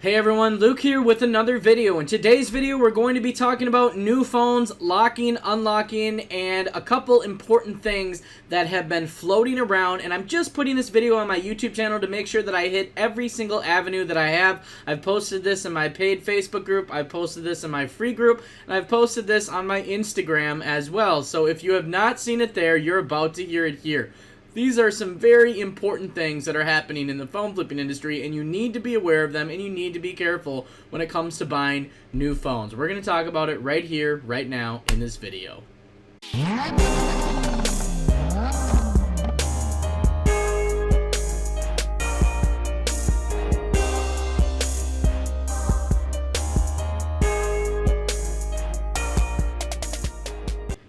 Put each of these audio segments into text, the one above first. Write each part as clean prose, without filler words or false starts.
Hey everyone, Luke here with another video. In today's video, we're going to be talking about new phones, locking, unlocking, and a couple important things that have been floating around. And I'm just putting this video on my YouTube channel to make sure that I hit every single avenue that I have. I've posted this in my paid Facebook group, I've posted this in my free group, and I've posted this on my Instagram as well. So if you have not seen it there, you're about to hear it here. These are some very important things that are happening in the phone flipping industry, and you need to be aware of them, and you need to be careful when it comes to buying new phones. We're going to talk about it right here, right now, in this video.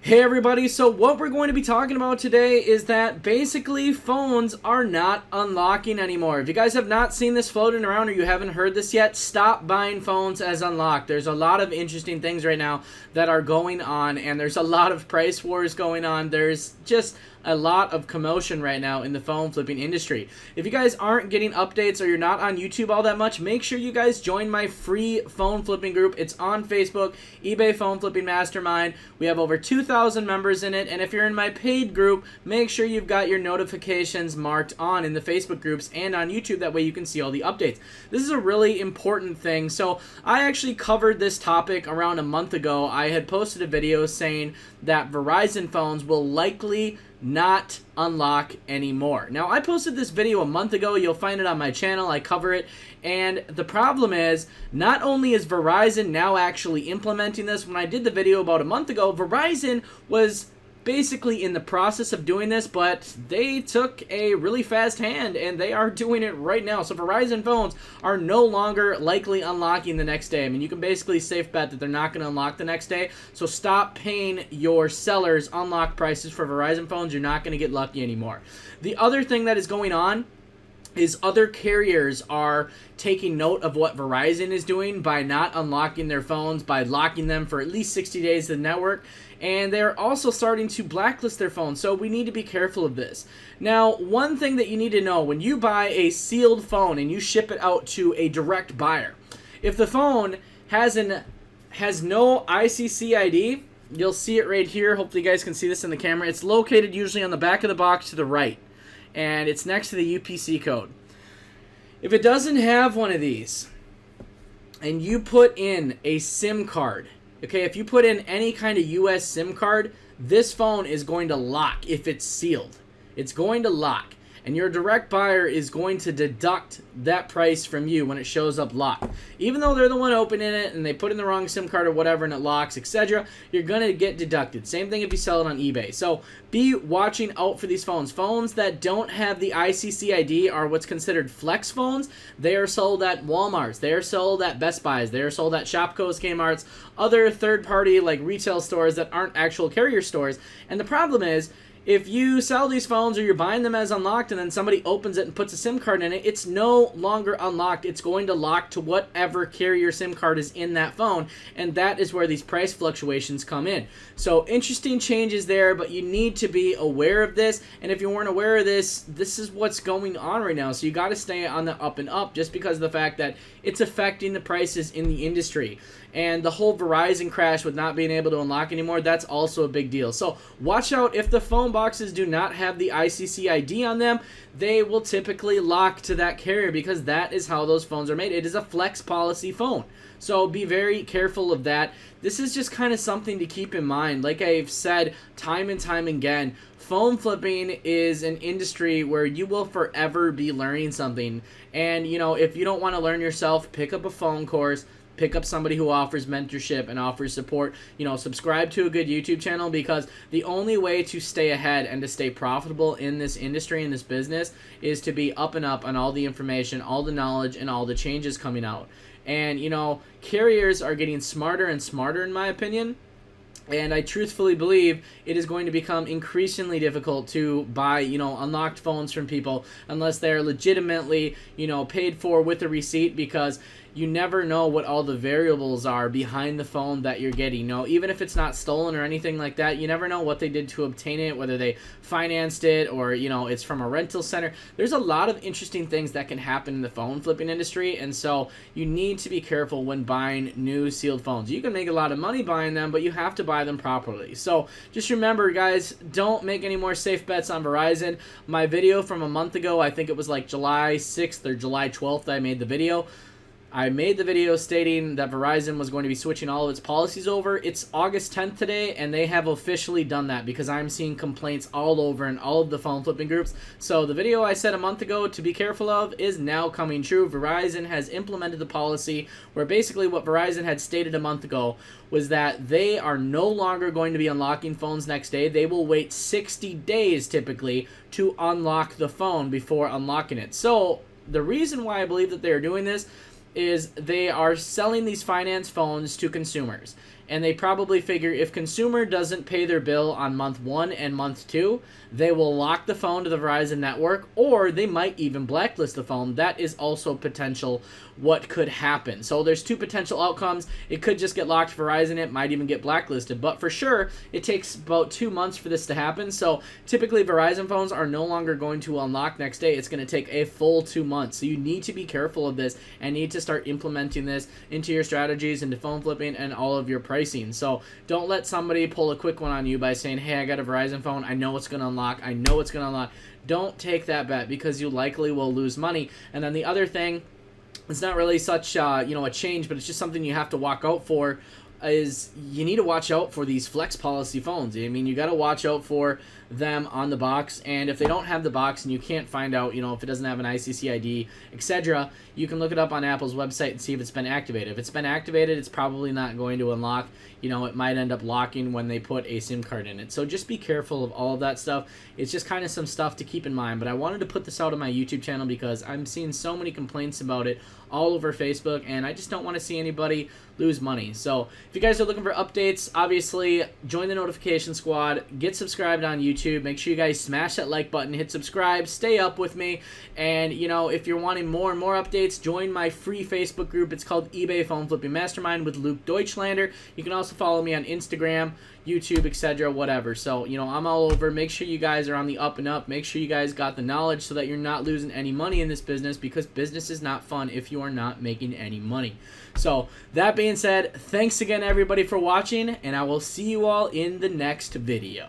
Hey everybody, so what we're going to be talking about today is that basically phones are not unlocking anymore. If you guys have not seen this floating around or you haven't heard this yet, stop buying phones as unlocked. There's a lot of interesting things right now that are going on, and there's a lot of price wars going on. There's just a lot of commotion right now in the phone flipping industry. If you guys aren't getting updates or you're not on YouTube all that much, make sure you guys join my free phone flipping group. It's on Facebook, eBay Phone Flipping Mastermind. We have over 2,000 members in it, and if you're in my paid group, make sure you've got your notifications marked on in the Facebook groups and on YouTube. That way you can see all the updates. This is a really important thing. So I actually covered this topic around a month ago. I had posted a video saying that Verizon phones will likely not unlock anymore. Now, I posted this video a month ago. You'll find it on my channel. I cover it. And the problem is, not only is Verizon now actually implementing this, when I did the video about a month ago, Verizon was basically in the process of doing this, but they took a really fast hand and they are doing it right now. So Verizon phones are no longer likely unlocking the next day. I mean, you can basically safe bet that they're not going to unlock the next day. So stop paying your sellers unlock prices for Verizon phones. You're not going to get lucky anymore. The other thing that is going on is other carriers are taking note of what Verizon is doing by not unlocking their phones, by locking them for at least 60 days to the network, and they're also starting to blacklist their phones, so we need to be careful of this. Now, one thing that you need to know, when you buy a sealed phone and you ship it out to a direct buyer, if the phone has no ICC ID, you'll see it right here. Hopefully you guys can see this in the camera. It's located usually on the back of the box to the right, and it's next to the UPC code. If it doesn't have one of these, and you put in a SIM card, okay, if you put in any kind of US SIM card, this phone is going to lock if it's sealed. It's going to lock. And your direct buyer is going to deduct that price from you when it shows up locked. Even though they're the one opening it and they put in the wrong SIM card or whatever and it locks, etc., you're going to get deducted. Same thing if you sell it on eBay. So be watching out for these phones. Phones that don't have the ICC ID are what's considered flex phones. They are sold at Walmarts. They are sold at Best Buys. They are sold at Shopko's, Kmart's, other third-party like retail stores that aren't actual carrier stores. And the problem is, if you sell these phones or you're buying them as unlocked and then somebody opens it and puts a SIM card in it, it's no longer unlocked. It's going to lock to whatever carrier SIM card is in that phone, and that is where these price fluctuations come in. So interesting changes there, but you need to be aware of this, and if you weren't aware of this, this is what's going on right now. So you got to stay on the up and up just because of the fact that it's affecting the prices in the industry. And the whole Verizon crash with not being able to unlock anymore, that's also a big deal. So watch out. If the phone boxes do not have the ICC ID on them, they will typically lock to that carrier because that is how those phones are made. It is a flex policy phone. So be very careful of that. This is just kind of something to keep in mind. Like I've said time and time again, phone flipping is an industry where you will forever be learning something. And, you know, if you don't want to learn yourself, pick up a phone course. Pick up somebody who offers mentorship and offers support. You know, subscribe to a good YouTube channel, because the only way to stay ahead and to stay profitable in this industry, in this business, is to be up and up on all the information, all the knowledge, and all the changes coming out. And, you know, carriers are getting smarter and smarter, in my opinion. And I truthfully believe it is going to become increasingly difficult to buy, you know, unlocked phones from people unless they're legitimately, you know, paid for with a receipt, because you never know what all the variables are behind the phone that you're getting. You know, even if it's not stolen or anything like that, you never know what they did to obtain it, whether they financed it or, you know, it's from a rental center. There's a lot of interesting things that can happen in the phone flipping industry, and so you need to be careful when buying new sealed phones. You can make a lot of money buying them, but you have to buy them properly. So just remember, guys, don't make any more safe bets on Verizon. My video from a month ago, I think it was like July 6th or July 12th, I made the video. I made the video stating that Verizon was going to be switching all of its policies over. It's August 10th today, and they have officially done that because I'm seeing complaints all over in all of the phone flipping groups. So the video I said a month ago to be careful of is now coming true. Verizon has implemented the policy where basically what Verizon had stated a month ago was that they are no longer going to be unlocking phones next day. They will wait 60 days typically to unlock the phone before unlocking it. So the reason why I believe that they are doing this is they are selling these finance phones to consumers. And they probably figure if consumer doesn't pay their bill on month 1 and month 2, they will lock the phone to the Verizon network, or they might even blacklist the phone. That is also potential what could happen. So there's two potential outcomes. It could just get locked to Verizon. It might even get blacklisted. But for sure, it takes about 2 months for this to happen. So typically Verizon phones are no longer going to unlock next day. It's going to take a full 2 months. So you need to be careful of this and need to start implementing this into your strategies, into phone flipping, and all of your pricing. So don't let somebody pull a quick one on you by saying, hey, I got a Verizon phone. I know it's going to unlock. I know it's going to unlock. Don't take that bet because you likely will lose money. And then the other thing, it's not really such a change, but it's just something you have to watch out for, is you need to watch out for these flex policy phones. I mean, you got to watch out for them on the box, and if they don't have the box and you can't find out, if it doesn't have an ICC ID, etc., you can look it up on Apple's website and see if it's been activated. If it's been activated, it's probably not going to unlock. It might end up locking when they put a SIM card in it. So just be careful of all of that stuff. It's just kind of some stuff to keep in mind, but I wanted to put this out on my YouTube channel because I'm seeing so many complaints about it all over Facebook, and I just don't want to see anybody lose money. So if you guys are looking for updates, obviously join the notification squad, get subscribed on YouTube, make sure you guys smash that like button, hit subscribe, stay up with me, and if you're wanting more and more updates, join my free Facebook group. It's called eBay Phone Flipping Mastermind with Luke Deutschlander. You can also follow me on Instagram, YouTube, etc., whatever. So I'm all over. Make sure you guys are on the up and up. Make sure you guys got the knowledge so that you're not losing any money in this business, because business is not fun if you are not making any money. So that being said, thanks again everybody for watching, and I will see you all in the next video.